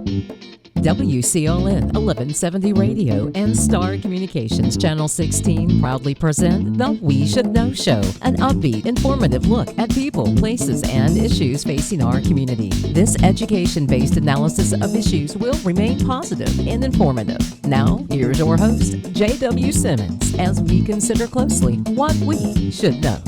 WCLN 1170 Radio and Star Communications Channel 16 proudly present the We Should Know Show, an upbeat, informative look at people, places, and issues facing our community. This education-based analysis of issues will remain positive and informative. Now, here's your host, J.W. Simmons, as we consider closely what we should know.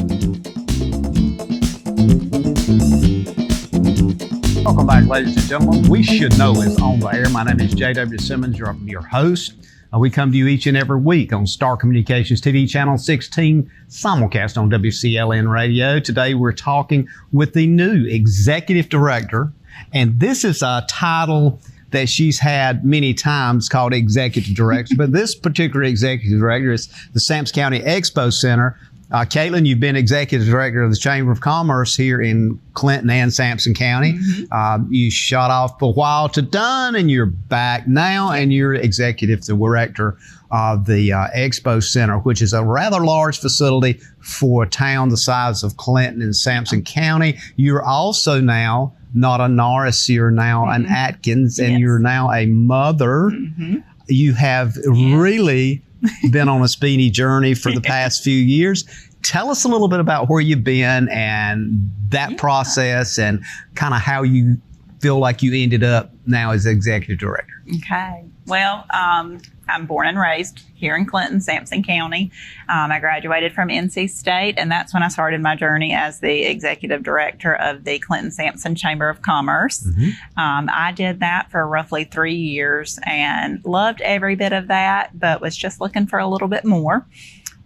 Welcome back, ladies and gentlemen. We Should Know is on the air. My name is J.W. Simmons, your host. We come to you each and every week on Star Communications TV Channel 16, simulcast on WCLN Radio. Today we're talking with the new Executive Director, and this is a title that she's had many times called Executive Director, but this particular Executive Director is the Sampson County Expo Center. Kaitlin, you've been Executive Director of the Chamber of Commerce here in Clinton and Sampson County. You shot off for a while to done, and you're back now, and you're Executive Director of the Expo Center, which is a rather large facility for a town the size of Clinton and Sampson County. You're also now not a Norris, you're now an Adkins, and you're now a mother. You have really been on a speedy journey for the past few years. Tell us a little bit about where you've been and that process and kind of how you feel like you ended up now as Executive Director. Okay. Well, I'm born and raised here in Clinton, Sampson County. I graduated from NC State, and that's when I started my journey as the Executive Director of the Clinton-Sampson Chamber of Commerce. I did that for roughly 3 years and loved every bit of that, but was just looking for a little bit more.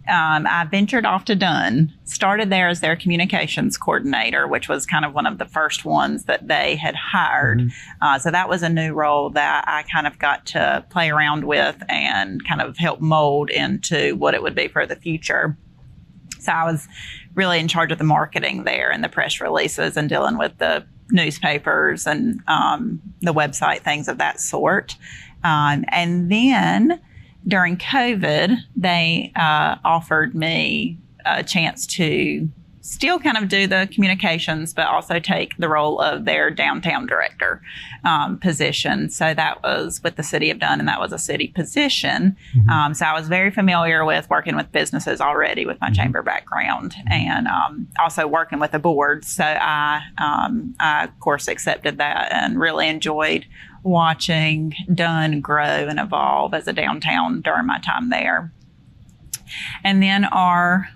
I ventured off to Dunn, started there as their communications coordinator, which was kind of one of the first ones that they had hired. So that was a new role that I kind of got to play around with and kind of help mold into what it would be for the future. So I was really in charge of the marketing there and the press releases and dealing with the newspapers and the website, things of that sort. And then during COVID, they offered me a chance to still kind of do the communications, but also take the role of their downtown director position. So that was with the city of Dunn, and that was a city position. So I was very familiar with working with businesses already with my chamber background, and also working with the board. So I, of course, accepted that and really enjoyed watching Dunn grow and evolve as a downtown during my time there. And then our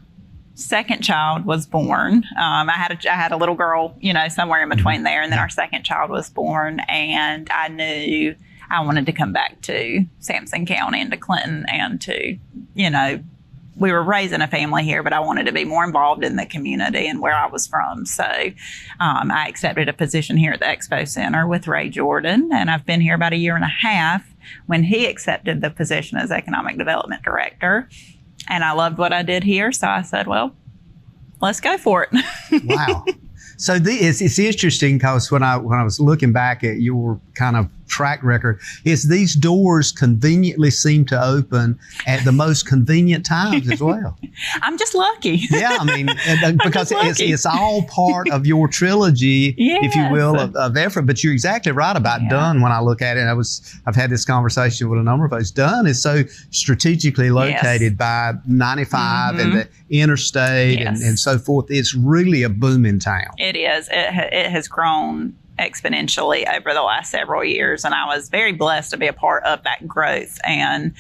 second child was born. I had a little girl, somewhere in between there, and then our second child was born, and I knew I wanted to come back to Sampson County and to Clinton and to, we were raising a family here, but I wanted to be more involved in the community and where I was from. So I accepted a position here at the Expo Center with Ray Jordan, and I've been here about 1.5 years when he accepted the position as Economic Development Director. And I loved what I did here, so I said, well, let's go for it. Wow. So it's interesting because when I was looking back at your kind of track record, is these doors conveniently seem to open at the most convenient times as well. I'm just lucky. Yeah, I mean, because it's all part of your trilogy, if you will, of effort. But you're exactly right about Dunn. When I look at it, I've had this conversation with a number of folks. Dunn is so strategically located by 95 and the interstate and so forth. It's really a booming town. It is. It has grown exponentially over the last several years, and I was very blessed to be a part of that growth, and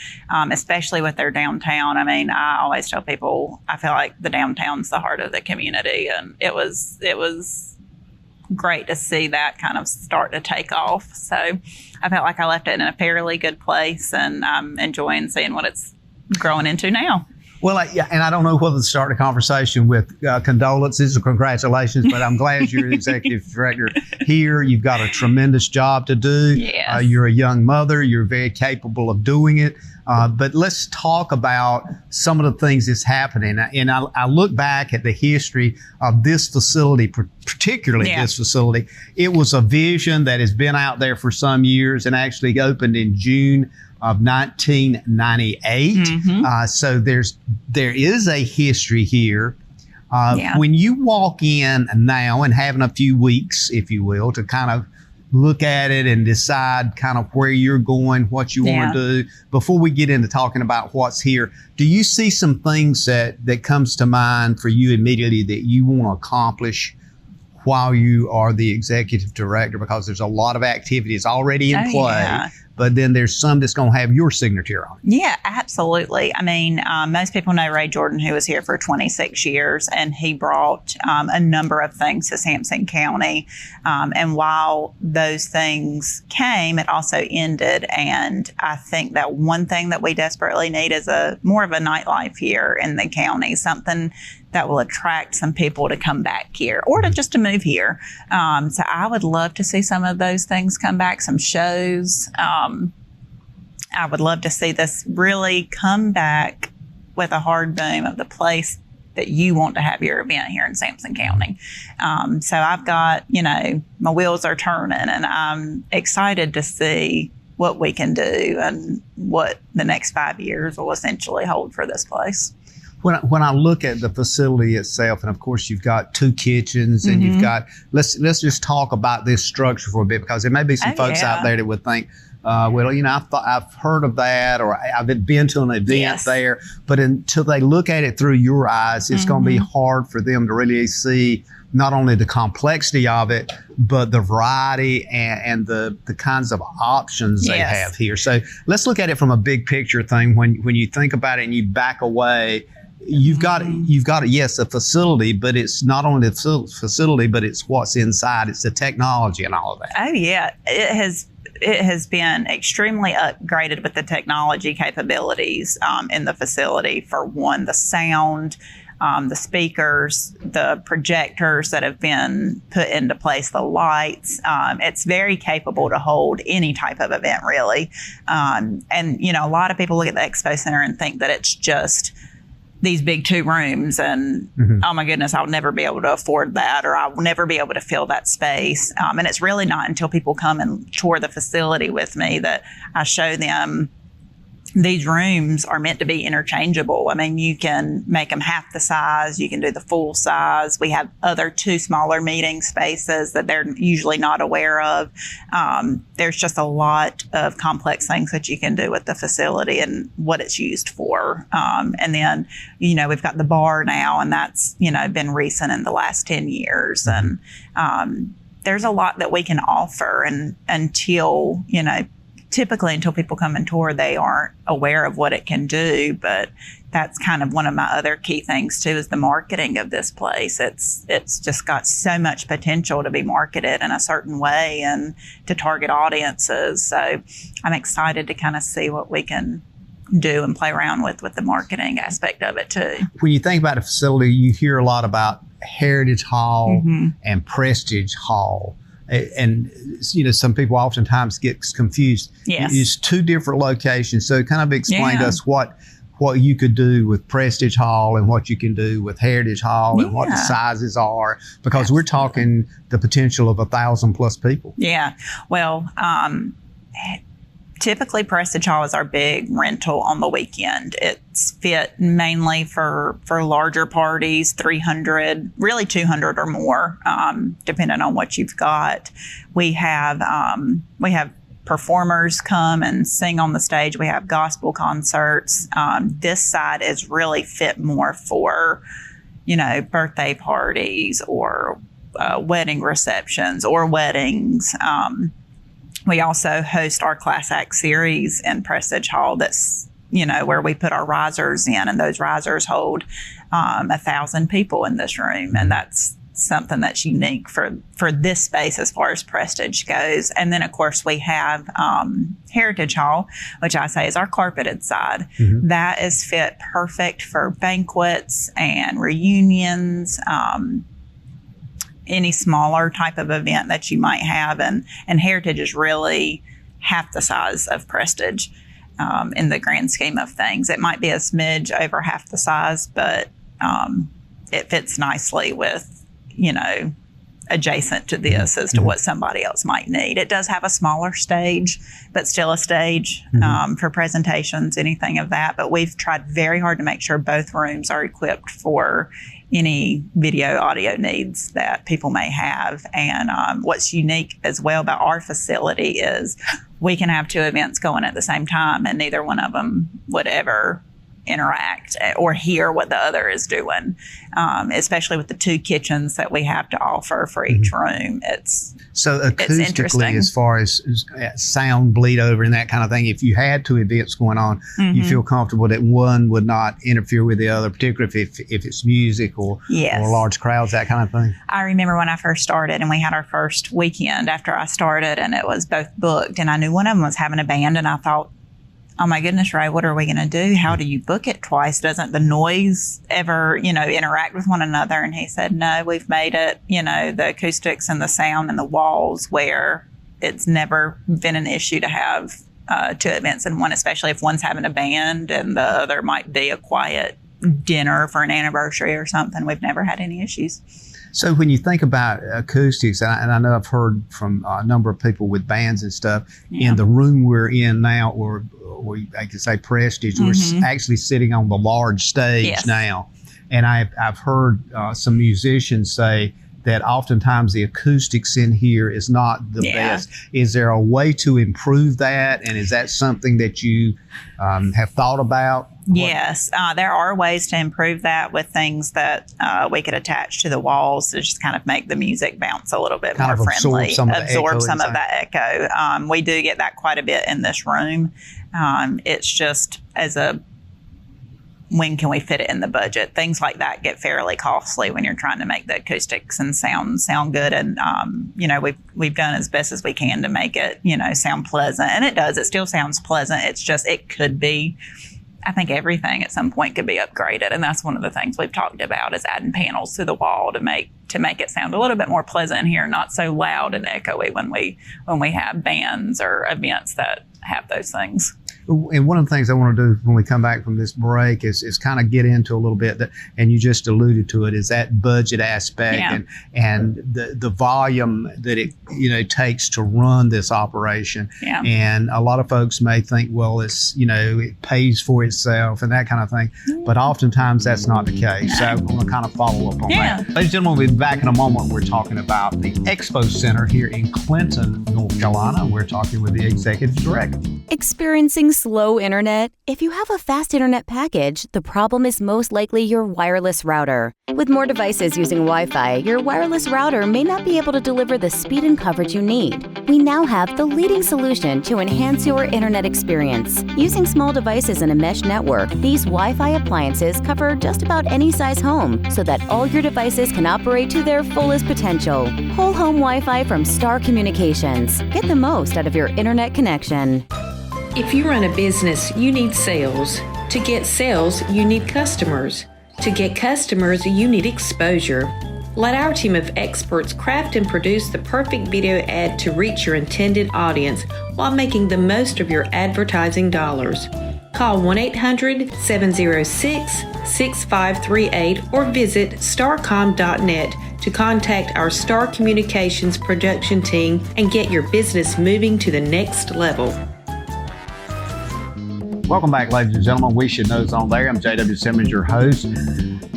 especially with their downtown. I mean, I always tell people I feel like the downtown's the heart of the community, and it was great to see that kind of start to take off. So I felt like I left it in a fairly good place, and I'm enjoying seeing what it's growing into now. Well, and I don't know whether to start a conversation with condolences or congratulations, but I'm glad you're Executive Director here. You've got a tremendous job to do. Yes. You're a young mother. You're very capable of doing it. But let's talk about some of the things that's happening. And I look back at the history of this facility, particularly this facility. It was a vision that has been out there for some years and actually opened in June of 1998. So there is a history here. When you walk in now and having a few weeks, if you will, to kind of look at it and decide kind of where you're going, what you want to do. Before we get into talking about what's here, do you see some things that comes to mind for you immediately that you want to accomplish while you are the executive director? Because there's a lot of activities already in play, but then there's some that's going to have your signature on it. Yeah, absolutely. I mean, most people know Ray Jordan, who was here for 26 years, and he brought a number of things to Sampson County. And while those things came, it also ended. And I think that one thing that we desperately need is more of a nightlife here in the county, something that will attract some people to come back here or to move here. So I would love to see some of those things come back, some shows. I would love to see this really come back with a hard boom of the place that you want to have your event here in Sampson County. So I've got, my wheels are turning, and I'm excited to see what we can do and what the next 5 years will essentially hold for this place. When I look at the facility itself, and of course you've got 2 kitchens, and you've got, let's just talk about this structure for a bit, because there may be some folks out there that would think, I've heard of that, or I've been to an event there, but until they look at it through your eyes, it's going to be hard for them to really see not only the complexity of it, but the variety and the kinds of options they have here. So let's look at it from a big picture thing. When you think about it and you back away, you've got yes, a facility, but it's not only the facility, but it's what's inside. It's the technology and all of that. Oh yeah, it has been extremely upgraded with the technology capabilities in the facility. For one, the sound, the speakers, the projectors that have been put into place, the lights. It's very capable to hold any type of event, really. And a lot of people look at the Expo Center and think that it's just these big 2 rooms, and oh my goodness, I'll never be able to afford that, or I'll never be able to fill that space. And it's really not until people come and tour the facility with me that I show them these rooms are meant to be interchangeable. I mean, you can make them half the size, you can do the full size. We have other 2 smaller meeting spaces that they're usually not aware of. There's just a lot of complex things that you can do with the facility and what it's used for. And then, we've got the bar now, and that's, been recent in the last 10 years. And there's a lot that we can offer, and typically until people come and tour, they aren't aware of what it can do. But that's kind of one of my other key things too, is the marketing of this place. It's just got so much potential to be marketed in a certain way and to target audiences. So I'm excited to kind of see what we can do and play around with the marketing aspect of it too. When you think about a facility, you hear a lot about Heritage Hall and Prestige Hall. And, some people oftentimes get confused. Yes. It's 2 different locations. So kind of explain to us what you could do with Prestige Hall and what you can do with Heritage Hall and what the sizes are, because we're talking the potential of 1,000+ people. Yeah. Well, typically Prestige Hall is our big rental on the weekend. It's fit mainly for larger parties, 300, really 200 or more, depending on what you've got. We have performers come and sing on the stage. We have gospel concerts. This side is really fit more for, birthday parties or wedding receptions or weddings. We also host our Class Act series in Prestige Hall. That's, where we put our risers in, and those risers hold 1,000 people in this room. And that's something that's unique for this space as far as Prestige goes. And then, of course, we have Heritage Hall, which I say is our carpeted side. That is fit perfect for banquets and reunions, any smaller type of event that you might have. And Heritage is really half the size of Prestige in the grand scheme of things. It might be a smidge over half the size, but it fits nicely with, adjacent to this as to what somebody else might need. It does have a smaller stage, but still a stage for presentations, anything of that. But we've tried very hard to make sure both rooms are equipped for any video audio needs that people may have. And what's unique as well about our facility is we can have two events going at the same time, and neither one of them would ever interact or hear what the other is doing, especially with the two kitchens that we have to offer for each room. So it's acoustically, as far as sound bleed over and that kind of thing, if you had two events going on, you feel comfortable that one would not interfere with the other, particularly if it's music or large crowds, that kind of thing? I remember when I first started, and we had our first weekend after I started, and it was both booked, and I knew one of them was having a band, and I thought, oh my goodness, Ray, what are we going to do? How do you book it twice? Doesn't the noise ever, interact with one another? And he said, no, we've made it, the acoustics and the sound and the walls where it's never been an issue to have two events in one, especially if one's having a band and the other might be a quiet dinner for an anniversary or something. We've never had any issues. So when you think about acoustics, and I know I've heard from a number of people with bands and stuff, in the room we're in now, or I could say Prestige, we're actually sitting on the large stage now. And I've heard some musicians say that oftentimes the acoustics in here is not the best. Is there a way to improve that? And is that something that you have thought about? Yes, there are ways to improve that with things that we could attach to the walls to just kind of make the music bounce a little bit more friendly, absorb some of that echo. We do get that quite a bit in this room. It's just when can we fit it in the budget? Things like that get fairly costly when you're trying to make the acoustics and sound good. And, we've done as best as we can to make it, sound pleasant. And it does. It still sounds pleasant. It's just, it could be, I think everything at some point could be upgraded. And that's one of the things we've talked about is adding panels to the wall to make it sound a little bit more pleasant in here, not so loud and echoey when we have bands or events that have those things. And one of the things I want to do when we come back from this break is kind of get into a little bit that, and you just alluded to it, is that budget aspect and the volume that it takes to run this operation. Yeah. And a lot of folks may think, well, it's it pays for itself and that kind of thing, but oftentimes that's not the case. So I'm going to kind of follow up on that. Ladies and gentlemen, we'll be back in a moment. We're talking about the Expo Center here in Clinton, North Carolina. We're talking with the executive director. Experiencing slow internet? If you have a fast internet package, the problem is most likely your wireless router. With more devices using Wi-Fi, your wireless router may not be able to deliver the speed and coverage you need. We now have the leading solution to enhance your internet experience. Using small devices in a mesh network, these Wi-Fi appliances cover just about any size home so that all your devices can operate to their fullest potential. Whole home Wi-Fi from Star Communications. Get the most out of your internet connection. If you run a business, you need sales. To get sales, you need customers. To get customers, you need exposure. Let our team of experts craft and produce the perfect video ad to reach your intended audience while making the most of your advertising dollars. Call 1-800-706-6538 or visit starcom.net to contact our Star Communications production team and get your business moving to the next level. Welcome back, ladies and gentlemen. We Should Know's on there. I'm J.W. Simmons, your host.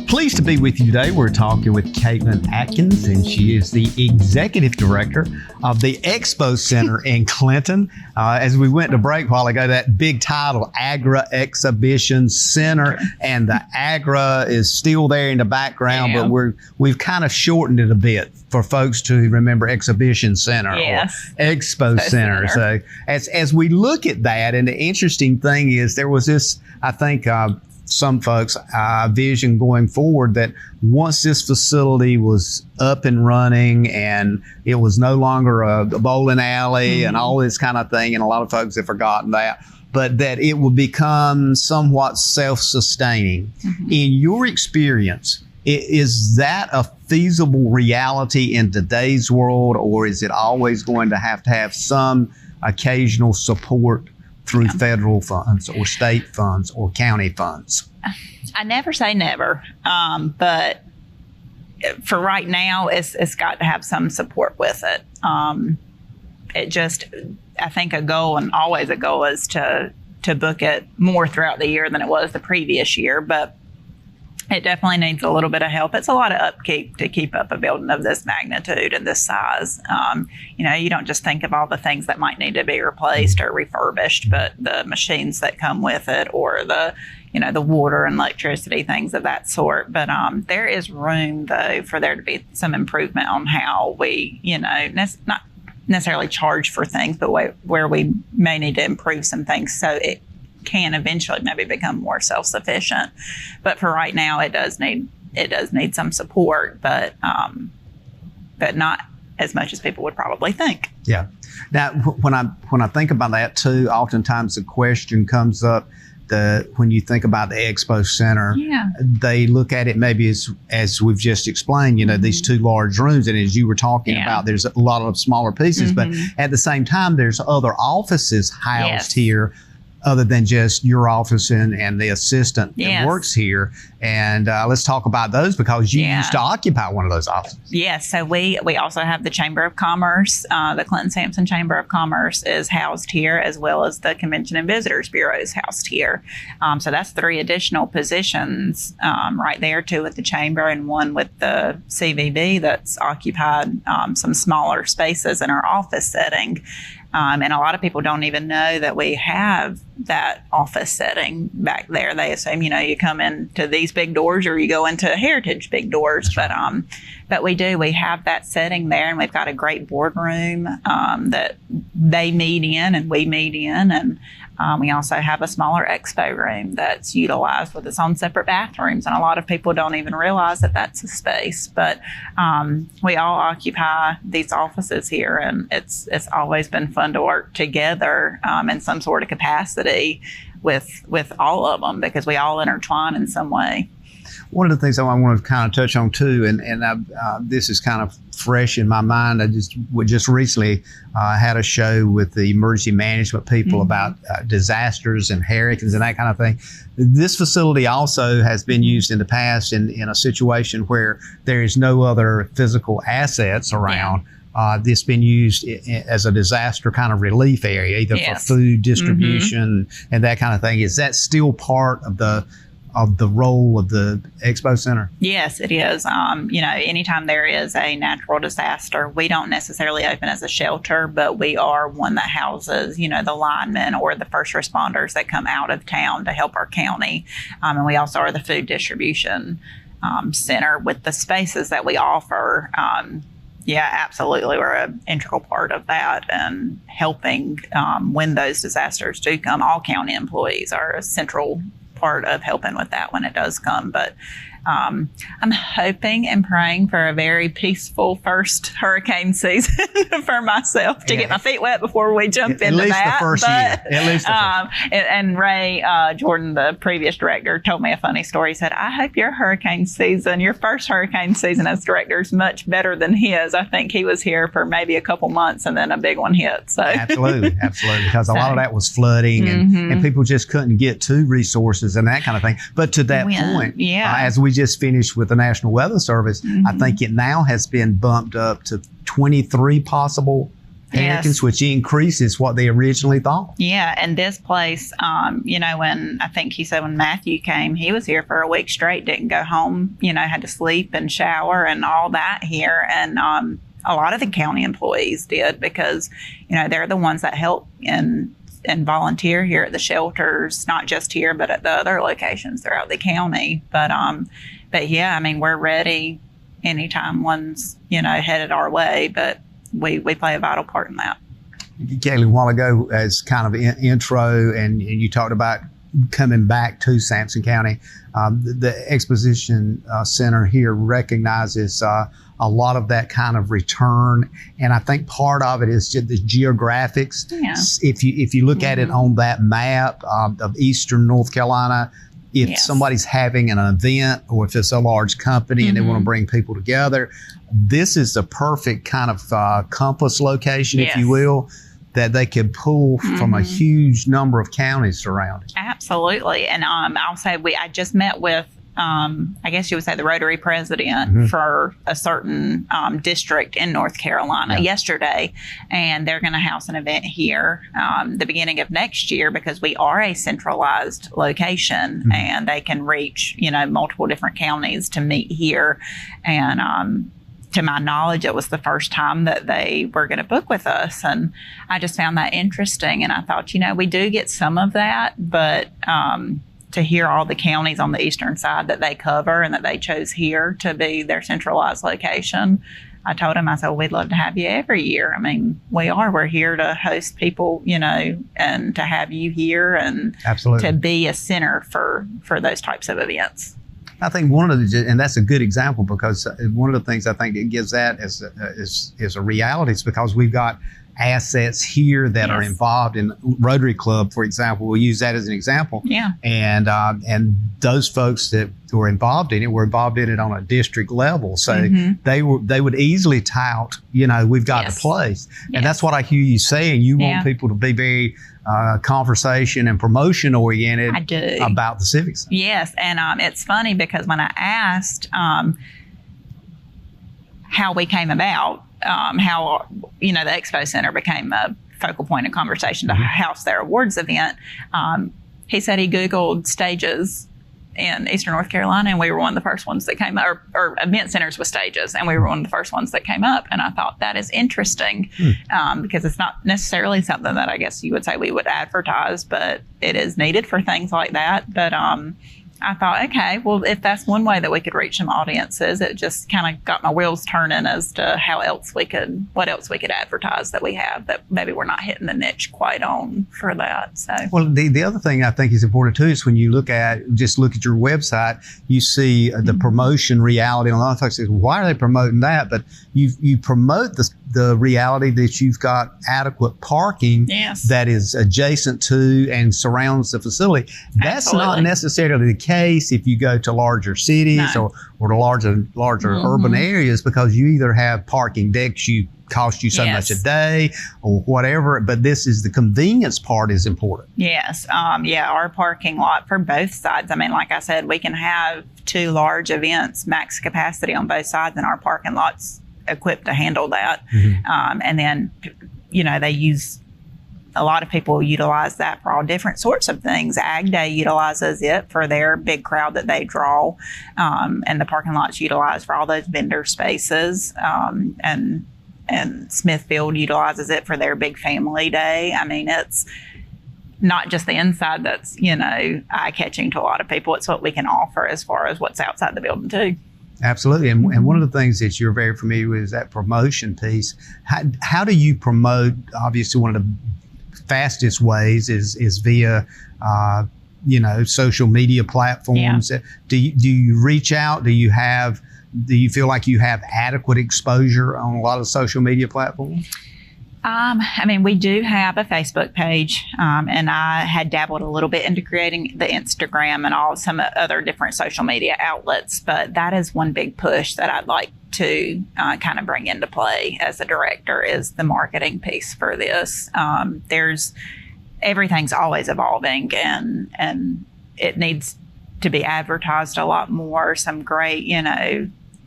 Pleased to be with you today. We're talking with Kaitlin Adkins, and she is the executive director of the Expo Center in Clinton. As we went to break a while ago, that big title, Agra Exhibition Center, and the Agra is still there in the background, but we've kind of shortened it a bit for folks to remember Exhibition Center or Expo Center. So as we look at that, and the interesting thing is there was this, I think, some folks' vision going forward that once this facility was up and running and it was no longer a bowling alley and all this kind of thing, and a lot of folks have forgotten that, but that it would become somewhat self-sustaining. In your experience, is that a feasible reality in today's world, or is it always going to have some occasional support through federal funds or state funds or county funds? I never say never, but for right now, it's got to have some support with it. I think a goal, and always a goal, is to book it more throughout the year than it was the previous year, but it definitely needs a little bit of help. It's a lot of upkeep to keep up a building of this magnitude and this size. You don't just think of all the things that might need to be replaced or refurbished, but the machines that come with it, or the water and electricity, things of that sort. But there is room, though, for there to be some improvement on how we, not necessarily charge for things, but where we may need to improve some things so it can eventually maybe become more self-sufficient. But for right now, it does need some support, but not as much as people would probably think. Yeah. Now, when I think about that too, oftentimes the question comes up, when you think about the Expo Center, they look at it maybe as we've just explained, these two large rooms. And as you were talking about, there's a lot of smaller pieces, but at the same time, there's other offices housed here other than just your office and the assistant that works here. And let's talk about those, because you used to occupy one of those offices. Yes. So we also have the Chamber of Commerce. The Clinton-Sampson Chamber of Commerce is housed here, as well as the Convention and Visitors Bureau is housed here. So that's 3 additional positions right there, 2 at the Chamber and 1 with the CVB that's occupied some smaller spaces in our office setting. And a lot of people don't even know that we have that office setting back there. They assume, you come into these big doors or you go into Heritage big doors. But we do. We have that setting there, and we've got a great boardroom that they meet in and we meet in. And we also have a smaller expo room that's utilized with its own separate bathrooms. And a lot of people don't even realize that that's a space. But we all occupy these offices here, and it's always been fun to work together in some sort of capacity with all of them, because we all intertwine in some way. One of the things I want to kind of touch on too, and this is kind of fresh in my mind. I just recently had a show with the emergency management people about disasters and hurricanes and that kind of thing. This facility also has been used in the past in a situation where there is no other physical assets around. This been used as a disaster kind of relief area, either for food distribution and that kind of thing. Is that still part of the role of the Expo Center? Yes, it is. Anytime there is a natural disaster, we don't necessarily open as a shelter, but we are one that houses, the linemen or the first responders that come out of town to help our county. And we also are the food distribution center with the spaces that we offer. Absolutely. We're an integral part of that, and helping when those disasters do come. All county employees are a central part of helping with that when it does come. But I'm hoping and praying for a very peaceful first hurricane season for myself to get my feet wet before we jump into that. At least the first year. And Ray Jordan, the previous director, told me a funny story. He said, I hope your first hurricane season as director is much better than his. I think he was here for maybe a couple months and then a big one hit. So Absolutely. Because a lot of that was flooding and people just couldn't get to resources and that kind of thing. But to that point, as we just finished with the National Weather Service, I think it now has been bumped up to 23 possible hurricanes, which increases what they originally thought. Yeah, and this place, when I think he said when Matthew came, he was here for a week straight, didn't go home, had to sleep and shower and all that here. And a lot of the county employees did, because, they're the ones that help and volunteer here at the shelters, not just here, but at the other locations throughout the county. But we're ready anytime one's, headed our way, but we play a vital part in that. Kaitlin, a while ago, as kind of intro, and you talked about coming back to Sampson County, the Exposition Center here recognizes a lot of that kind of return, and I think part of it is just the geographics. Yeah. If you look at it on that map of eastern North Carolina, if somebody's having an event, or if it's a large company and they want to bring people together, this is the perfect kind of compass location, if you will, that they could pull from a huge number of counties surrounding. Absolutely. And I'll say I just met with I guess you would say the Rotary president for a certain district in North Carolina yesterday, and they're going to house an event here the beginning of next year because we are a centralized location and they can reach, multiple different counties to meet here. And to my knowledge, it was the first time that they were going to book with us. And I just found that interesting. And I thought, we do get some of that, but to hear all the counties on the eastern side that they cover and that they chose here to be their centralized location, I told them, I said, we'd love to have you every year. I mean, we're here to host people, and to have you here and Absolutely. To be a center for those types of events. I think and that's a good example because one of the things I think that gives that is a reality is because we've got assets here that are involved in Rotary Club, for example. We'll use that as an example. Yeah. And those folks that were involved in it were involved in it on a district level. So they would easily tout, we've got the place. And that's what I hear you saying. You want people to be very conversation and promotion oriented about the Civic Center. Yes. And it's funny because when I asked how we came about, how the Expo Center became a focal point of conversation to house their awards event. He said he Googled stages in Eastern North Carolina, and we were one of the first ones that came up, or event centers with stages, and we were one of the first ones that came up. And I thought that is interesting because it's not necessarily something that I guess you would say we would advertise, but it is needed for things like that. But I thought, okay, well, if that's one way that we could reach some audiences, it just kind of got my wheels turning as to what else we could advertise that we have that maybe we're not hitting the niche quite on for that. So, well, the other thing I think is important too is when you look at your website, you see the promotion reality. And a lot of folks say, why are they promoting that? But you promote the reality that you've got adequate parking that is adjacent to and surrounds the facility. That's not necessarily the case if you go to larger cities or to larger urban areas, because you either have parking decks cost you so much a day or whatever, but this is the convenience part is important. Yes. Our parking lot for both sides. I mean, like I said, we can have 2 large events, max capacity on both sides, and our parking lot's equipped to handle that. And then, a lot of people utilize that for all different sorts of things. Ag Day utilizes it for their big crowd that they draw. And the parking lot's utilized for all those vendor spaces. And Smithfield utilizes it for their big family day. I mean, it's not just the inside that's, eye-catching to a lot of people. It's what we can offer as far as what's outside the building too. Absolutely. And one of the things that you're very familiar with is that promotion piece. How do you promote? Obviously, one of the fastest ways is via social media platforms. Do you reach out? Do you feel like you have adequate exposure on a lot of social media platforms? We do have a Facebook page, and I had dabbled a little bit into creating the Instagram and some other different social media outlets, but that is one big push that I'd like to kind of bring into play as a director is the marketing piece for this. Everything's always evolving and it needs to be advertised a lot more. Some great,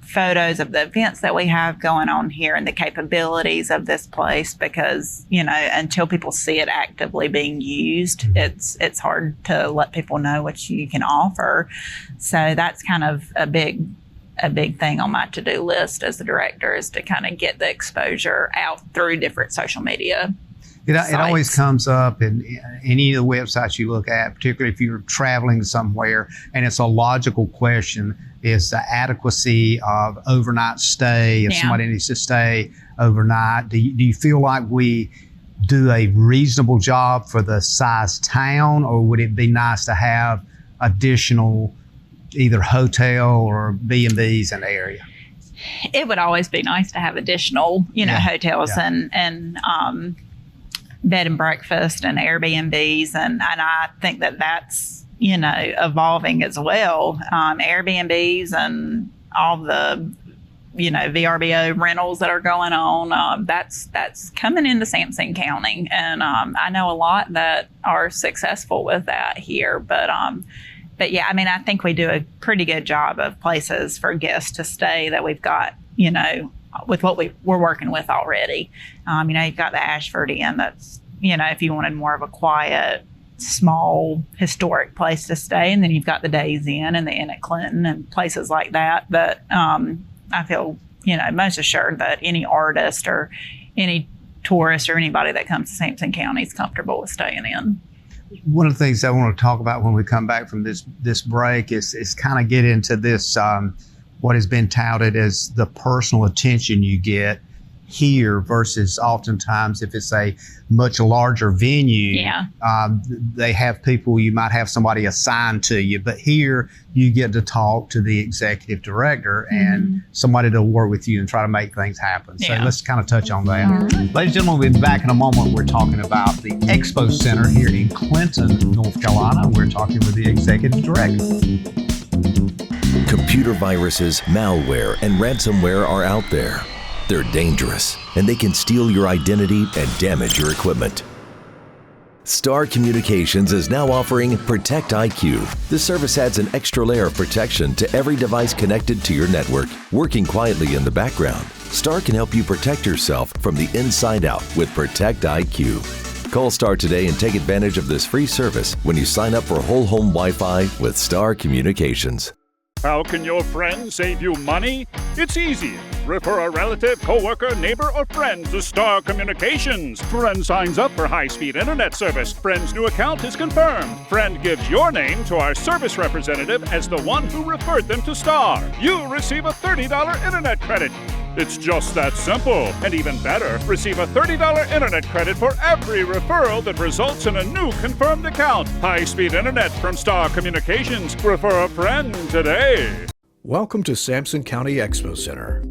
photos of the events that we have going on here and the capabilities of this place, because until people see it actively being used, it's hard to let people know what you can offer. So that's kind of a big thing on my to-do list as the director, is to kind of get the exposure out through different social media. It always comes up in any of the websites you look at, particularly if you're traveling somewhere, and it's a logical question, is the adequacy of overnight stay, if somebody needs to stay overnight. Do you feel like we do a reasonable job for the size town, or would it be nice to have additional either hotel or B&Bs in the area? It would always be nice to have additional, hotels and bed and breakfast and Airbnbs. And I think that that's, evolving as well. Airbnbs and all the, VRBO rentals that are going on, that's coming into Sampson County. And I know a lot that are successful with that here, but But yeah, I mean, I think we do a pretty good job of places for guests to stay that we've got, you know, with what we're working with already. You know, you've got the Ashford Inn that's, you know, if you wanted more of a quiet, small, historic place to stay. And then you've got the Days Inn and the Inn at Clinton and places like that. But I feel, you know, most assured that any artist or any tourist or anybody that comes to Sampson County is comfortable with staying in. One of the things I want to talk about when we come back from this break is kind of get into this, what has been touted as the personal attention you get here versus oftentimes if it's a much larger venue, they have people, you might have somebody assigned to you, but here you get to talk to the executive director and somebody to work with you and try to make things happen. So let's kind of touch on that. Ladies and gentlemen, we'll be back in a moment. We're talking about the Expo Center here in Clinton, North Carolina. We're talking with the executive director. Computer viruses, malware, and ransomware are out there. They're dangerous, and they can steal your identity and damage your equipment. Star Communications is now offering Protect IQ. The service adds an extra layer of protection to every device connected to your network. Working quietly in the background, Star can help you protect yourself from the inside out with Protect IQ. Call Star today and take advantage of this free service when you sign up for whole home Wi-Fi with Star Communications. How can your friend save you money? It's easy. Refer a relative, coworker, neighbor, or friend to Star Communications. Friend signs up for high-speed internet service. Friend's new account is confirmed. Friend gives your name to our service representative as the one who referred them to Star. You receive a $30 internet credit. It's just that simple. And even better, receive a $30 internet credit for every referral that results in a new confirmed account. High-speed internet from Star Communications. Refer a friend today. Welcome to Sampson County Expo Center,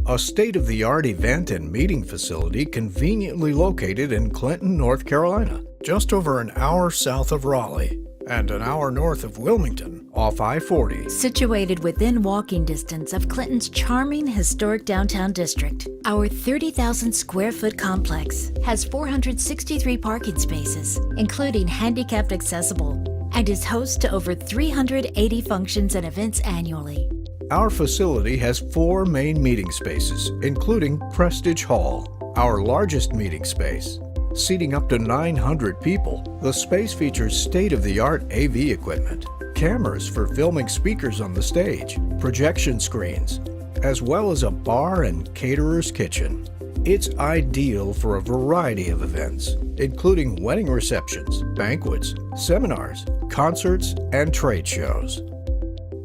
a state-of-the-art event and meeting facility conveniently located in Clinton, North Carolina, just over an hour south of Raleigh and an hour north of Wilmington off I-40. Situated within walking distance of Clinton's charming historic downtown district, our 30,000 square foot complex has 463 parking spaces, including handicapped accessible, and is host to over 380 functions and events annually. Our facility has 4 main meeting spaces, including Prestige Hall, our largest meeting space. Seating up to 900 people, the space features state-of-the-art AV equipment, cameras for filming speakers on the stage, projection screens, as well as a bar and caterer's kitchen. It's ideal for a variety of events, including wedding receptions, banquets, seminars, concerts, and trade shows.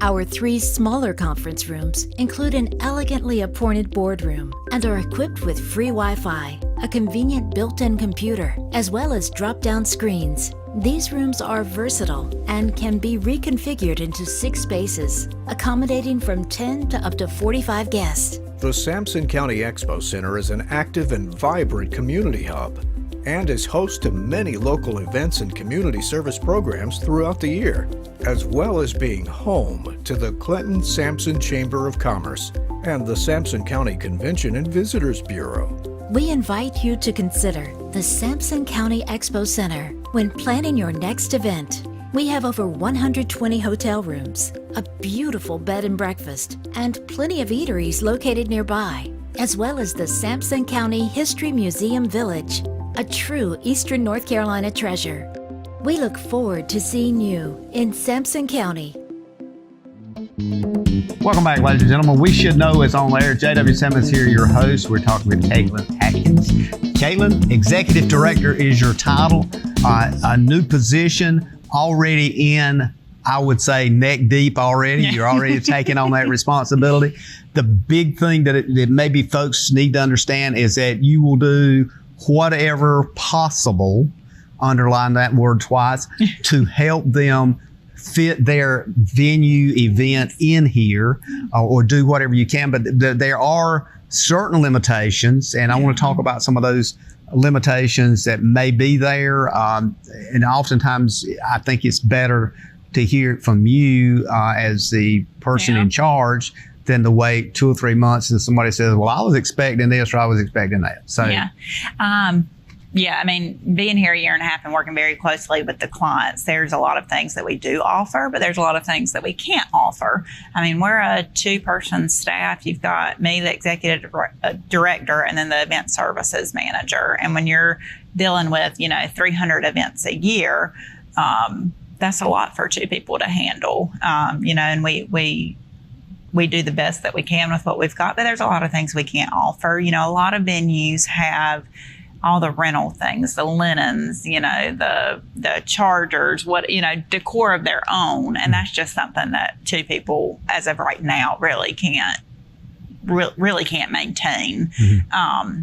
Our 3 smaller conference rooms include an elegantly appointed boardroom and are equipped with free Wi-Fi, a convenient built-in computer, as well as drop-down screens. These rooms are versatile and can be reconfigured into 6 spaces, accommodating from 10 to up to 45 guests. The Sampson County Expo Center is an active and vibrant community hub and is host to many local events and community service programs throughout the year, as well as being home to the Clinton-Sampson Chamber of Commerce and the Sampson County Convention and Visitors Bureau. We invite you to consider the Sampson County Expo Center when planning your next event. We have over 120 hotel rooms, a beautiful bed and breakfast, and plenty of eateries located nearby, as well as the Sampson County History Museum Village, a true Eastern North Carolina treasure. We look forward to seeing you in Sampson County. Welcome back, ladies and gentlemen. We Should Know is on the air. J.W. Simmons here, your host. We're talking with Kaitlin Adkins. Kaitlin, Executive Director is your title. A new position already in, I would say, neck deep already. You're already taking on that responsibility. The big thing that maybe folks need to understand is that you will do whatever possible, underline that word twice, to help them fit their venue event in here or do whatever you can. But there are certain limitations, and I want to talk about some of those limitations that may be there. And oftentimes I think it's better to hear it from you as the person in charge than to wait 2 or 3 months and somebody says, well, I was expecting this or I was expecting that. So Yeah, I mean, being here a year and a half and working very closely with the clients, there's a lot of things that we do offer, but there's a lot of things that we can't offer. I mean, we're a 2-person staff. You've got me, the executive director, and then the event services manager. And when you're dealing with, 300 events a year, that's a lot for 2 people to handle. And we do the best that we can with what we've got, but there's a lot of things we can't offer. A lot of venues have all the rental things, the linens, the chargers, decor of their own. And that's just something that 2 people, as of right now, really can't maintain. Mm-hmm.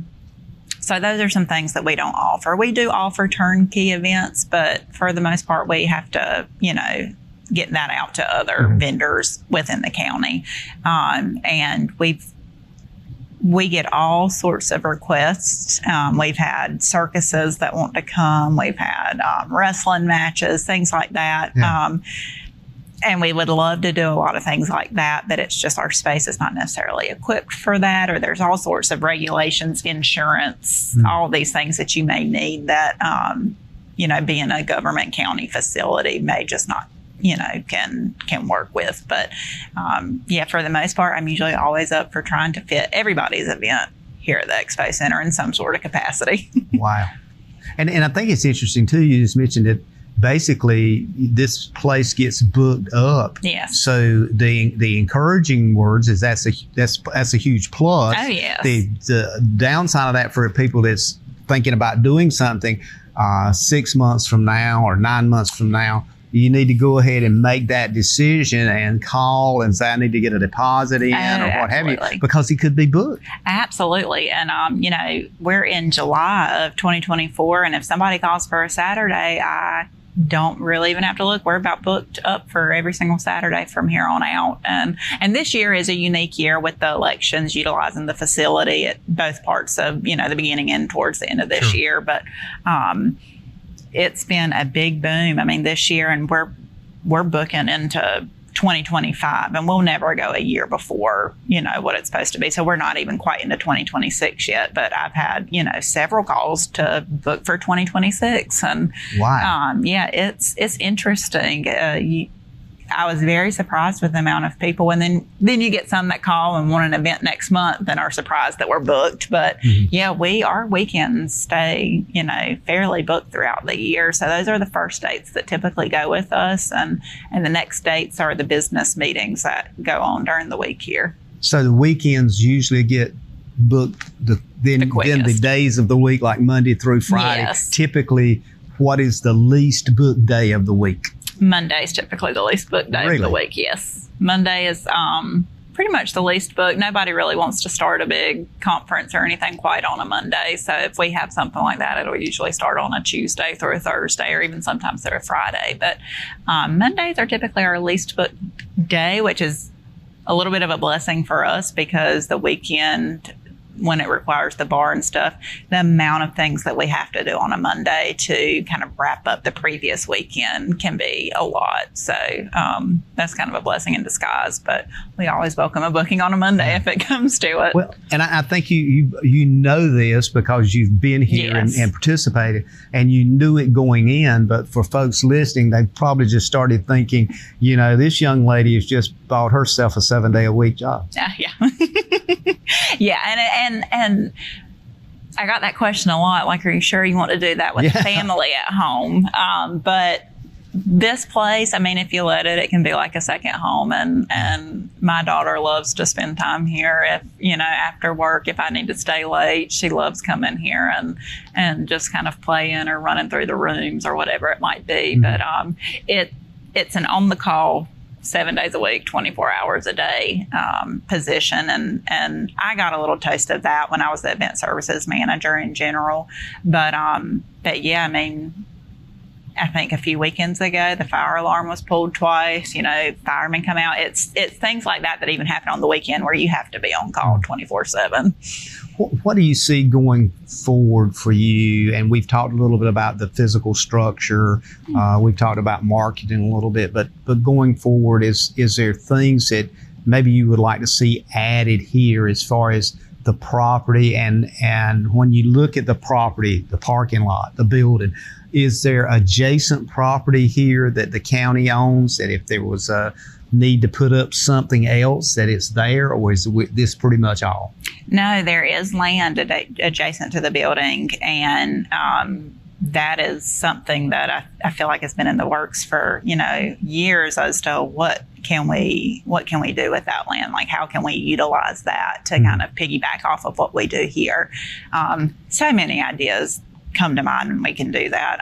So those are some things that we don't offer. We do offer turnkey events, but for the most part, we have to, get that out to other vendors within the county. And we get all sorts of requests. We've had circuses that want to come. We've had wrestling matches, things like that. Yeah. And we would love to do a lot of things like that, but it's just our space is not necessarily equipped for that, or there's all sorts of regulations, insurance, all these things that you may need that, being a government county facility may just not can work with. But for the most part, I'm usually always up for trying to fit everybody's event here at the Expo Center in some sort of capacity. Wow. And I think it's interesting too, you just mentioned that basically this place gets booked up. Yes. So the encouraging words is that's a huge plus. Oh, yes. The downside of that for people that's thinking about doing something 6 months from now or 9 months from now, you need to go ahead and make that decision and call and say, I need to get a deposit in or what have you, because it could be booked. Absolutely. And, we're in July of 2024. And if somebody calls for a Saturday, I don't really even have to look. We're about booked up for every single Saturday from here on out. And this year is a unique year with the elections utilizing the facility at both parts of, the beginning and towards the end of this year. But, it's been a big boom. I mean, this year, and we're booking into 2025, and we'll never go a year before, what it's supposed to be. So we're not even quite into 2026 yet, but I've had, several calls to book for 2026. And wow. It's interesting. I was very surprised with the amount of people. And then you get some that call and want an event next month and are surprised that we're booked. But our weekends stay, fairly booked throughout the year. So those are the first dates that typically go with us. And the next dates are the business meetings that go on during the week here. So the weekends usually get booked then the days of the week, like Monday through Friday. Yes. Typically, what is the least booked day of the week? Monday is typically the least booked day of the week, yes. Monday is pretty much the least booked. Nobody really wants to start a big conference or anything quite on a Monday. So if we have something like that, it'll usually start on a Tuesday through a Thursday, or even sometimes through a Friday. But Mondays are typically our least booked day, which is a little bit of a blessing for us, because the weekend, when it requires the bar and stuff, the amount of things that we have to do on a Monday to kind of wrap up the previous weekend can be a lot. So that's kind of a blessing in disguise, but we always welcome a booking on a Monday if it comes to it. Well, and I think you know this because you've been here and participated, and you knew it going in, but for folks listening, they probably just started thinking, this young lady has just bought herself a 7-day-a-week job. And I got that question a lot. Like, are you sure you want to do that with family at home? But this place, I mean, if you let it can be like a second home. And my daughter loves to spend time here. If, after work, if I need to stay late, she loves coming here and just kind of playing or running through the rooms or whatever it might be. Mm-hmm. But it's an on-the-call 7 days a week, 24 hours a day position. And I got a little taste of that when I was the event services manager in general. But yeah, I mean, I think a few weekends ago, the fire alarm was pulled twice, firemen come out. It's things like that even happen on the weekend where you have to be on call 24/7. What do you see going forward for you? And we've talked a little bit about the physical structure. We've talked about marketing a little bit, but going forward, is there things that maybe you would like to see added here as far as the property, and when you look at the property, the parking lot, the building, is there adjacent property here that the county owns, that if there was a need to put up something else that it's there, or is this pretty much all? No, there is land adjacent to the building, and that is something that I feel like has been in the works for years as to what can we do with that land, like how can we utilize that to kind of piggyback off of what we do here. So many ideas come to mind when we can do that.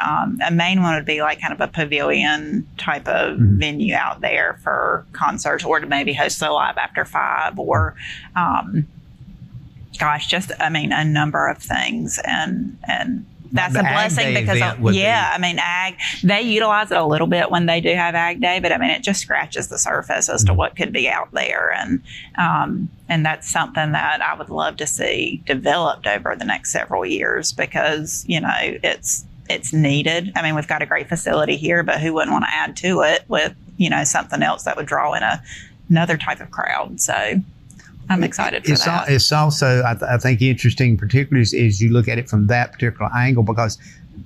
A main one would be like kind of a pavilion type of venue out there for concerts, or to maybe host a Live After 5, or a number of things, and that's a blessing because ag, they utilize it a little bit when they do have Ag Day, but it just scratches the surface as to what could be out there, and that's something that I would love to see developed over the next several years, because it's needed. We've got a great facility here, but who wouldn't want to add to it with something else that would draw in another type of crowd? So I'm excited for that. It's also, I think, interesting, particularly as you look at it from that particular angle, because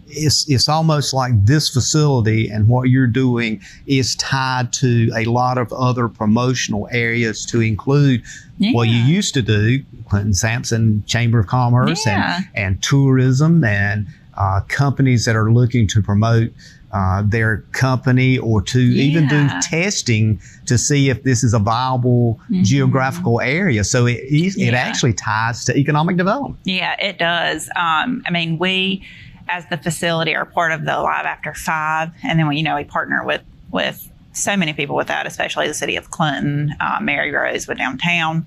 it's almost like this facility and what you're doing is tied to a lot of other promotional areas, to include what you used to do, Clinton Sampson Chamber of Commerce and tourism, and companies that are looking to promote their company, or to even do testing to see if this is a viable geographical area. So it actually ties to economic development. Yeah, it does. We, as the facility, are part of the Live After 5, and then we partner with so many people with that, especially the city of Clinton, Mary Rose with downtown.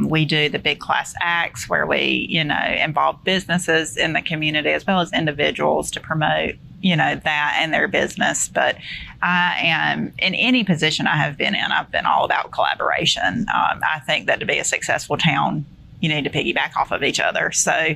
We do the big class acts where we, involve businesses in the community as well as individuals to promote, that and their business. But I am, in any position I have been in, I've been all about collaboration. I think that to be a successful town, you need to piggyback off of each other. So,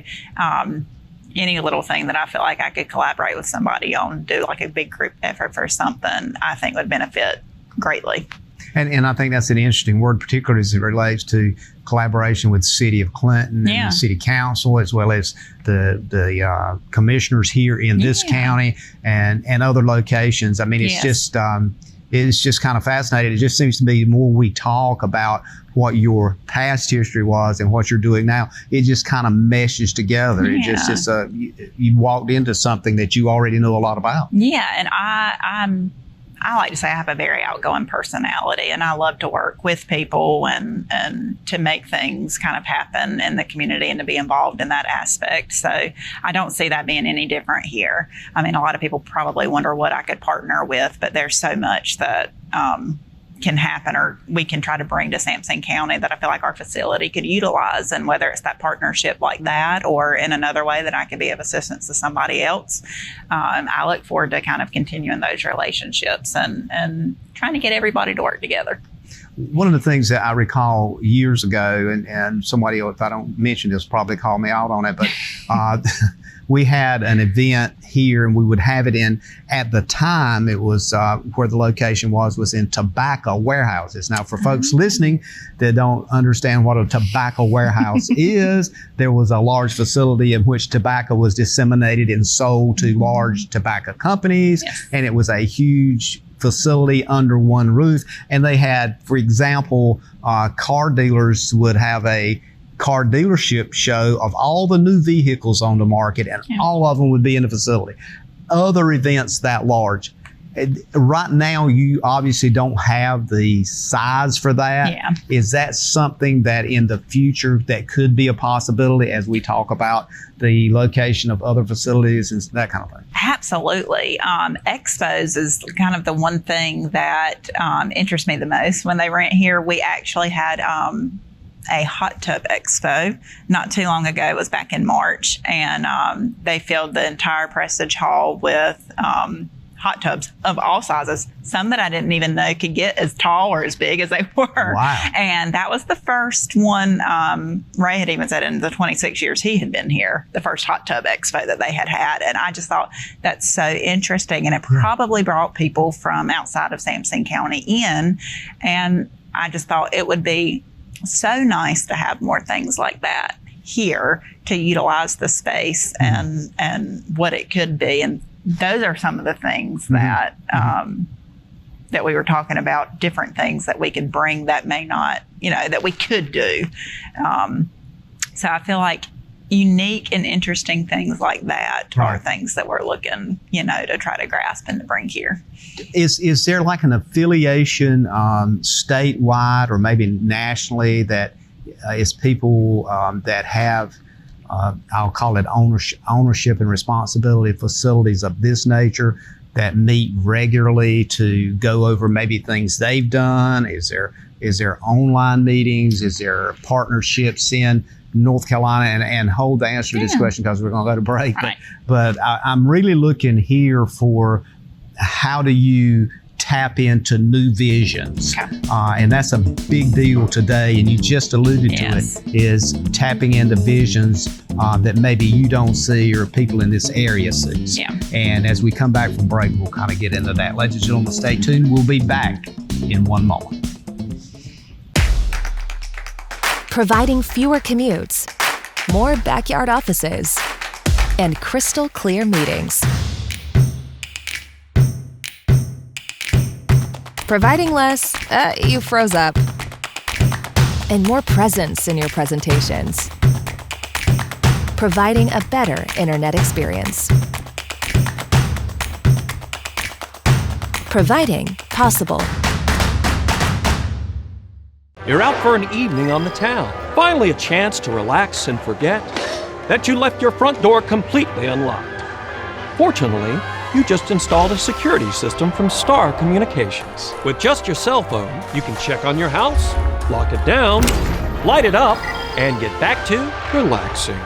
any little thing that I feel like I could collaborate with somebody on, do like a big group effort for something, I think would benefit greatly. And I think that's an interesting word, particularly as it relates to collaboration with the city of Clinton and the city council, as well as the commissioners here in this county and other locations. It's just kind of fascinating. It just seems to me the more we talk about what your past history was and what you're doing now, it just kind of meshes together. It just you walked into something that you already know a lot about. Yeah, and I like to say I have a very outgoing personality, and I love to work with people and to make things kind of happen in the community and to be involved in that aspect. So I don't see that being any different here. A lot of people probably wonder what I could partner with, but there's so much that can happen, or we can try to bring to Sampson County, that I feel like our facility could utilize. And whether it's that partnership like that, or in another way that I could be of assistance to somebody else, I look forward to kind of continuing those relationships and trying to get everybody to work together. One of the things that I recall years ago, and somebody, if I don't mention this, probably call me out on it, but we had an event here, and we would have it at the time, it was where the location was in tobacco warehouses. Now, for folks listening that don't understand what a tobacco warehouse is, there was a large facility in which tobacco was disseminated and sold to large tobacco companies, and it was a huge facility under one roof. And they had, for example, car dealers would have a car dealership show of all the new vehicles on the market, and all of them would be in the facility. Other events that large. Right now, you obviously don't have the size for that. Yeah. Is that something that in the future that could be a possibility as we talk about the location of other facilities and that kind of thing? Absolutely. Expos is kind of the one thing that interests me the most. When they rent here, we actually had a hot tub expo not too long ago. It was back in March, and they filled the entire Prestige Hall with hot tubs of all sizes, some that I didn't even know could get as tall or as big as they were. Wow. And that was the first one. Ray had even said in the 26 years he had been here, the first hot tub expo that they had. And I just thought that's so interesting. And it probably brought people from outside of Sampson County in. And I just thought it would be so nice to have more things like that here to utilize the space and what it could be. And those are some of the things that that we were talking about, different things that we could bring that may not, that we could do. So I feel like unique and interesting things like that are things that we're looking, to try to grasp and to bring here. Is there like an affiliation statewide or maybe nationally that is people that have, I'll call it ownership and responsibility facilities of this nature that meet regularly to go over maybe things they've done? Is there online meetings? Is there partnerships in North Carolina? And hold the answer to this question because we're going to go to break. Right. But I'm really looking here for how do you tap into new visions? And that's a big deal today. And you just alluded to it, is tapping into visions that maybe you don't see or people in this area see. Yeah. And as we come back from break, we'll kind of get into that. Ladies and gentlemen, stay tuned. We'll be back in one moment. Providing fewer commutes, more backyard offices, and crystal clear meetings. Providing less, you froze up, and more presence in your presentations. Providing a better internet experience. Providing possible. You're out for an evening on the town. Finally a chance to relax and forget that you left your front door completely unlocked. Fortunately, you just installed a security system from Star Communications. With just your cell phone, you can check on your house, lock it down, light it up, and get back to relaxing.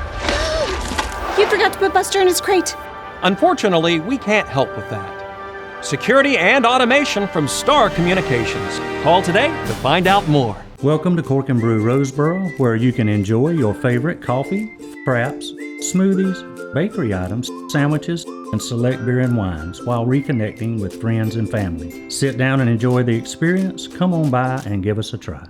You forgot to put Buster in his crate. Unfortunately, we can't help with that. Security and automation from Star Communications. Call today to find out more. Welcome to Cork and Brew Roseboro, where you can enjoy your favorite coffee, fraps, smoothies, bakery items, sandwiches, and select beer and wines while reconnecting with friends and family. Sit down and enjoy the experience. Come on by and give us a try.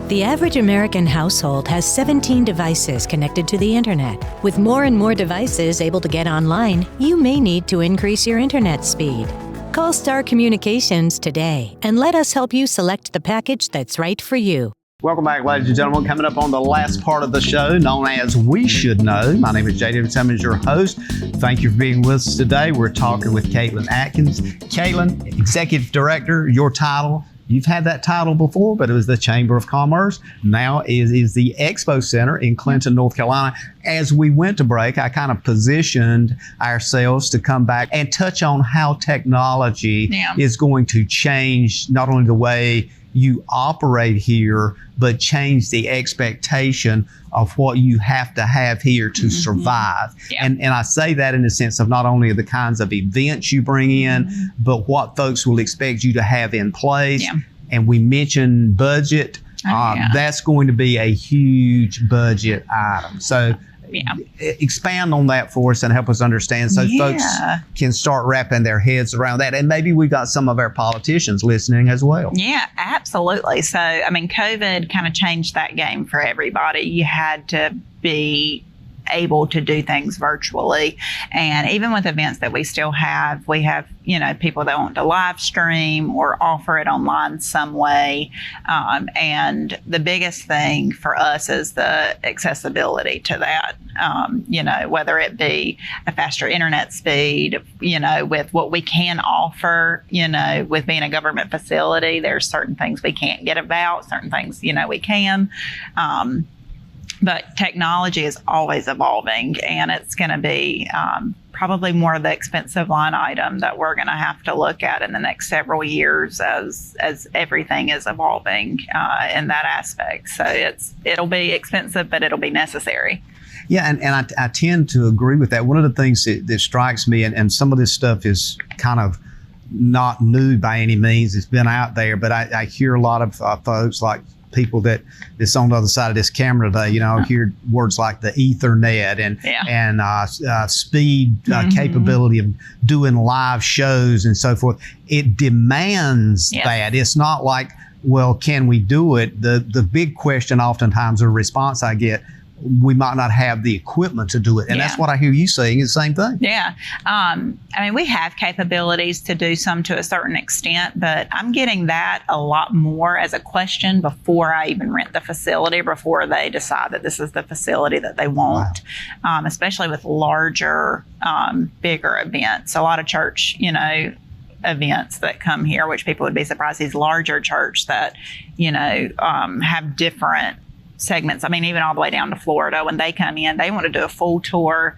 The average American household has 17 devices connected to the internet. With more and more devices able to get online, you may need to increase your internet speed. Call Star Communications today and let us help you select the package that's right for you. Welcome back, ladies and gentlemen. Coming up on the last part of the show, known as We Should Know. My name is J.W. Simmons, your host. Thank you for being with us today. We're talking with Kaitlin Adkins. Kaitlin, Executive Director, your title. You've had that title before, but it was the Chamber of Commerce. Now is the Expo Center in Clinton, North Carolina. As we went to break, I kind of positioned ourselves to come back and touch on how technology is going to change not only the way you operate here, but change the expectation of what you have to have here to survive. And I say that in the sense of not only the kinds of events you bring in, but what folks will expect you to have in place. And we mentioned budget. That's going to be a huge budget item. So expand on that for us and help us understand so folks can start wrapping their heads around that. And maybe we've got some of our politicians listening as well. Yeah, absolutely. So, I mean, COVID kind of changed that game for everybody. You had to be able to do things virtually. And even with events that we still have, we have, people that want to live stream or offer it online some way. And the biggest thing for us is the accessibility to that. Whether it be a faster internet speed, with what we can offer, with being a government facility, there's certain things we can't get about, certain things, we can. But technology is always evolving, and it's going to be probably more of the expensive line item that we're going to have to look at in the next several years as everything is evolving in that aspect. So it'll be expensive, but it'll be necessary. Yeah, and I tend to agree with that. One of the things that strikes me, and some of this stuff is kind of not new by any means, it's been out there, but I hear a lot of folks like people that's on the other side of this camera today, I hear words like the Ethernet and speed capability of doing live shows and so forth. It demands that. It's not like, well, can we do it? The big question oftentimes, or response I get, we might not have the equipment to do it. And that's what I hear you saying is the same thing. Yeah. I mean, we have capabilities to do some to a certain extent, but I'm getting that a lot more as a question before I even rent the facility, before they decide that this is the facility that they want, especially with larger, bigger events. A lot of church, events that come here, which people would be surprised, these larger church that, have different segments. I mean, even all the way down to Florida, when they come in, they want to do a full tour,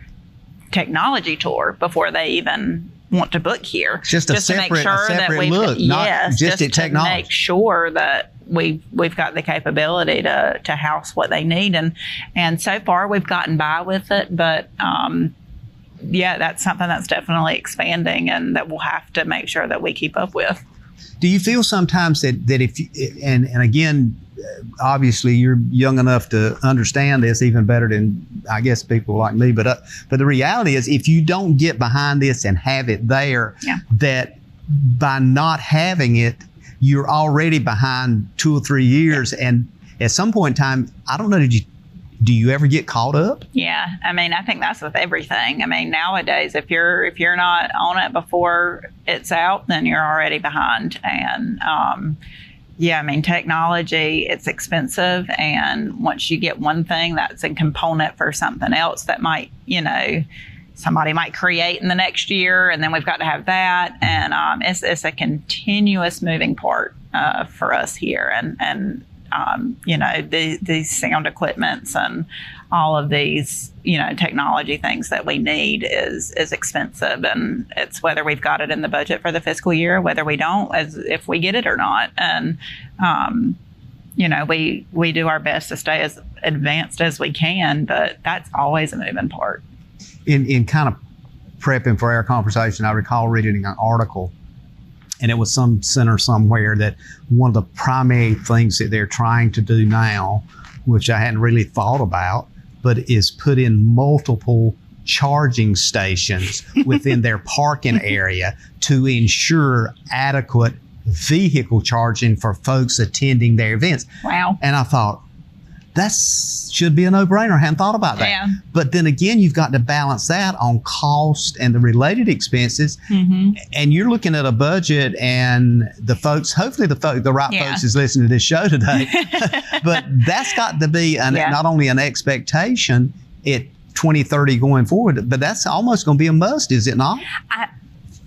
technology tour before they even want to book here. Just to make sure that we've look, not just at technology. To make sure that we've got the capability to house what they need, and so far we've gotten by with it, but that's something that's definitely expanding and that we'll have to make sure that we keep up with. Do you feel sometimes that if you, and again, obviously you're young enough to understand this even better than I guess people like me, but the reality is if you don't get behind this and have it there, that by not having it, you're already behind 2 or 3 years, and at some point in time, I don't know, do you ever get caught up? Yeah, I mean, I think that's with everything. I mean, nowadays, if you're not on it before it's out, then you're already behind. And I mean, technology, it's expensive, and once you get one thing, that's a component for something else that might, somebody might create in the next year, and then we've got to have that, and it's a continuous moving part for us here, and these sound equipments and all of these, technology things that we need is expensive, and it's whether we've got it in the budget for the fiscal year, whether we don't, as if we get it or not. And, we do our best to stay as advanced as we can, but that's always a moving part. In kind of prepping for our conversation, I recall reading an article, and it was some center somewhere that one of the primary things that they're trying to do now, which I hadn't really thought about, but is put in multiple charging stations within their parking area to ensure adequate vehicle charging for folks attending their events. Wow. And I thought, that should be a no-brainer. I hadn't thought about that. Yeah. But then again, you've got to balance that on cost and the related expenses. Mm-hmm. And you're looking at a budget, and the folks, hopefully the right folks is listening to this show today. But that's got to be not only an expectation at 2030 going forward, but that's almost going to be a must, is it not?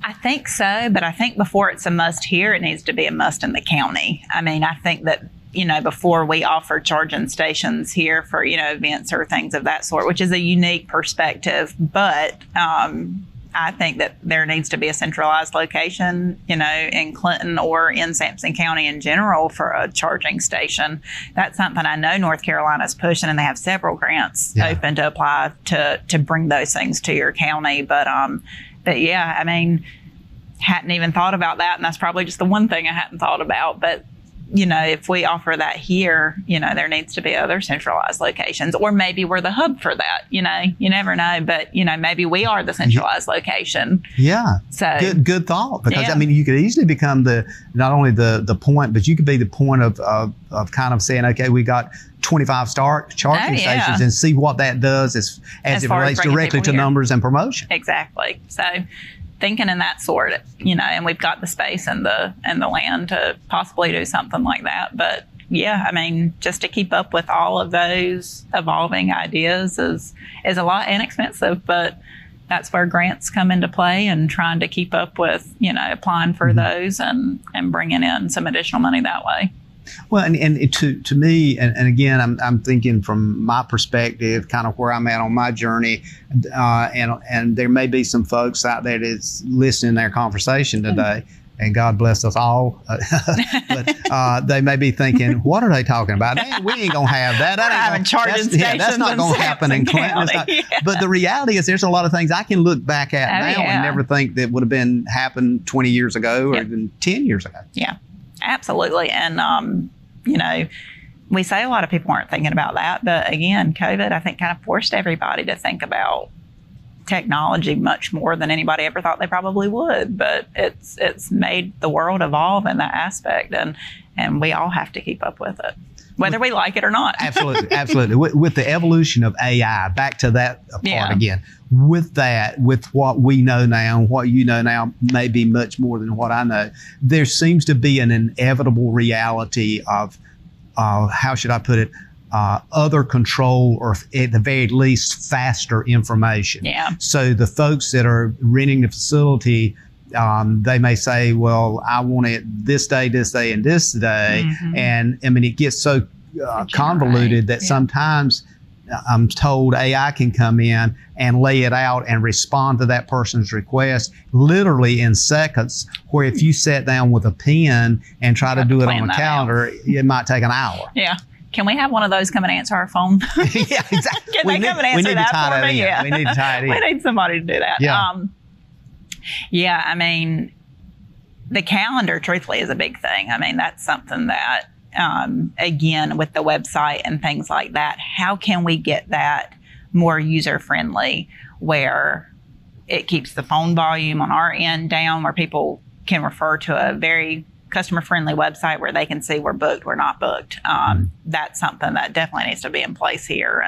I think so, but I think before it's a must here, it needs to be a must in the county. I mean, I think that before we offer charging stations here for, events or things of that sort, which is a unique perspective. But I think that there needs to be a centralized location, in Clinton or in Sampson County in general for a charging station. That's something I know North Carolina's pushing, and they have several grants open to apply to bring those things to your county. But yeah, I mean, hadn't even thought about that. And that's probably just the one thing I hadn't thought about. But if we offer that here, there needs to be other centralized locations, or maybe we're the hub for that. You never know, but maybe we are the centralized location. Yeah. So good thought, because I mean, you could easily become not only the point, but you could be the point of kind of saying, okay, we got 25 charging stations, and see what that does as it relates directly to numbers and promotion. Exactly. So thinking in that sort, and we've got the space and the land to possibly do something like that. But yeah, I mean, just to keep up with all of those evolving ideas is a lot and expensive, but that's where grants come into play, and trying to keep up with, applying for those and bringing in some additional money that way. Well, and to me, and again, I'm thinking from my perspective, kind of where I'm at on my journey, and there may be some folks out there that's listening to our conversation today, and God bless us all, but they may be thinking, what are they talking about? We ain't gonna have that. That's not gonna happen in Clinton. But the reality is, there's a lot of things I can look back at now and never think that would have happened 20 years ago or even 10 years ago. Yeah. Absolutely. And, we say a lot of people aren't thinking about that. But again, COVID, I think, kind of forced everybody to think about technology much more than anybody ever thought they probably would. But it's made the world evolve in that aspect. And we all have to keep up with it. whether we like it or not. Absolutely. With the evolution of AI, back to that part again, with what we know now, what you know now, maybe much more than what I know, there seems to be an inevitable reality of, how should I put it, other control, or at the very least faster information. Yeah. So the folks that are renting the facility, they may say, well, I want it this day, and this day. Mm-hmm. And I mean, it gets so convoluted that sometimes I'm told AI can come in and lay it out and respond to that person's request literally in seconds, where if you sat down with a pen and try to do it on a calendar, it might take an hour. Yeah. Can we have one of those come and answer our phone? Yeah, exactly. Can they come and answer that for me? Yeah. We need to tie it in. We need somebody to do that. Yeah. I mean, the calendar, truthfully, is a big thing. I mean, that's something that, again, with the website and things like that, how can we get that more user-friendly, where it keeps the phone volume on our end down, where people can refer to a very customer-friendly website where they can see we're booked, we're not booked. That's something that definitely needs to be in place here.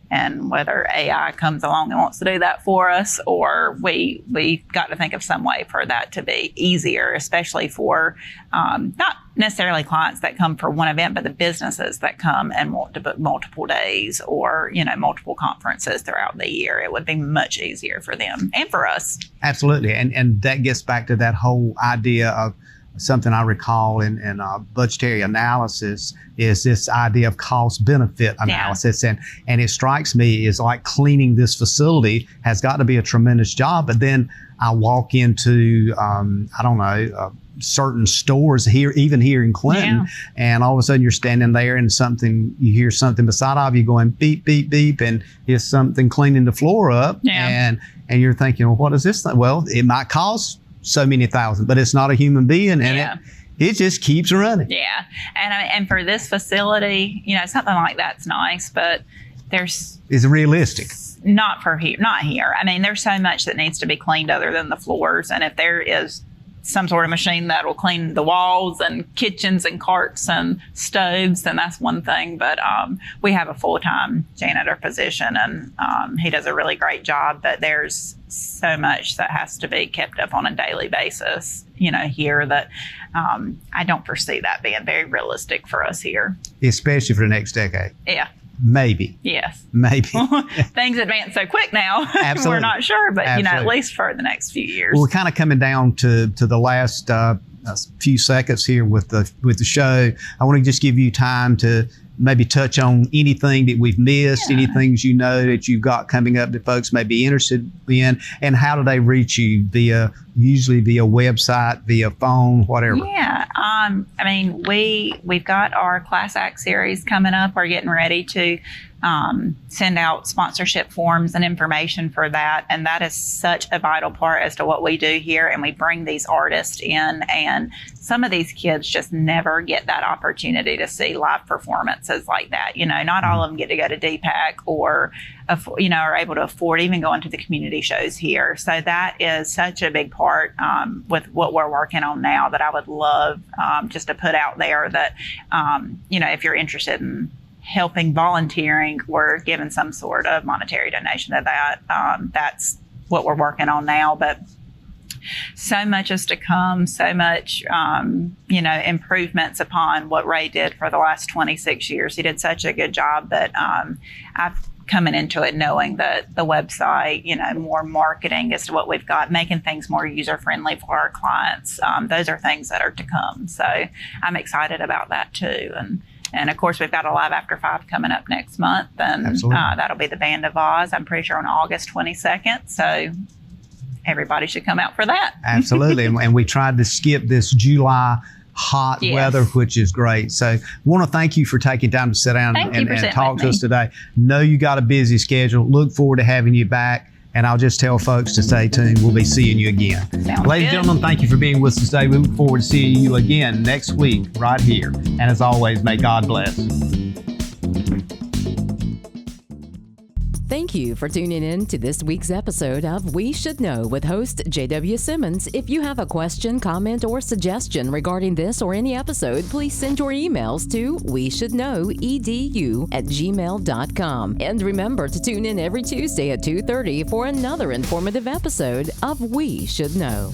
And whether AI comes along and wants to do that for us, or we got to think of some way for that to be easier, especially for not necessarily clients that come for one event, but the businesses that come and want to book multiple days or, multiple conferences throughout the year. It would be much easier for them and for us. Absolutely. And that gets back to that whole idea of something I recall in budgetary analysis, is this idea of cost benefit analysis. And it strikes me as like cleaning this facility has got to be a tremendous job. But then I walk into, certain stores here, even here in Clinton, and all of a sudden you're standing there and you hear something beside of you going beep, beep, beep, and here's something cleaning the floor up. And you're thinking, well, what is this thing? Well, it might cost so many thousand, but it's not a human being, and it just keeps running. Yeah, and for this facility, something like that's nice, but is it realistic? Not here. I mean, there's so much that needs to be cleaned other than the floors, and if there is some sort of machine that will clean the walls and kitchens and carts and stoves, then that's one thing. But we have a full-time janitor position, and he does a really great job. But there's so much that has to be kept up on a daily basis, here, that I don't foresee that being very realistic for us here. Especially for the next decade. Yeah. Maybe. Yes. Maybe. Things advance so quick now. Absolutely. We're not sure, but at least for the next few years. Well, we're kind of coming down to the last few seconds here with the show. I want to just give you time to maybe touch on anything that we've missed, any things that you've got coming up that folks may be interested in, and how do they reach you? Usually via website, via phone, whatever. Yeah. I mean, we've got our Class Act series coming up. We're getting ready to send out sponsorship forms and information for that. And that is such a vital part as to what we do here. And we bring these artists in, and some of these kids just never get that opportunity to see live performances like that. Not all of them get to go to DPAC or, are able to afford even going to the community shows here. So that is such a big part with what we're working on now, that I would love just to put out there that, if you're interested in helping volunteering or giving some sort of monetary donation to that, that's what we're working on now. But so much is to come, so much, improvements upon what Ray did for the last 26 years. He did such a good job that I've coming into it knowing that the website, more marketing as to what we've got, making things more user-friendly for our clients. Those are things that are to come. So I'm excited about that too. And of course, we've got a Live After 5 coming up next month, and that'll be the Band of Oz, I'm pretty sure on August 22nd. So everybody should come out for that. Absolutely. And we tried to skip this July hot weather, which is great. So want to thank you for taking time to sit down and talk to us today. Know you got a busy schedule. Look forward to having you back. And I'll just tell folks to stay tuned. We'll be seeing you again. Ladies and gentlemen, thank you for being with us today. We look forward to seeing you again next week right here. And as always, may God bless. Thank Thank you for tuning in to this week's episode of We Should Know with host J.W. Simmons. If you have a question, comment, or suggestion regarding this or any episode, please send your emails to weshouldknowedu@gmail.com. And remember to tune in every Tuesday at 2:30 for another informative episode of We Should Know.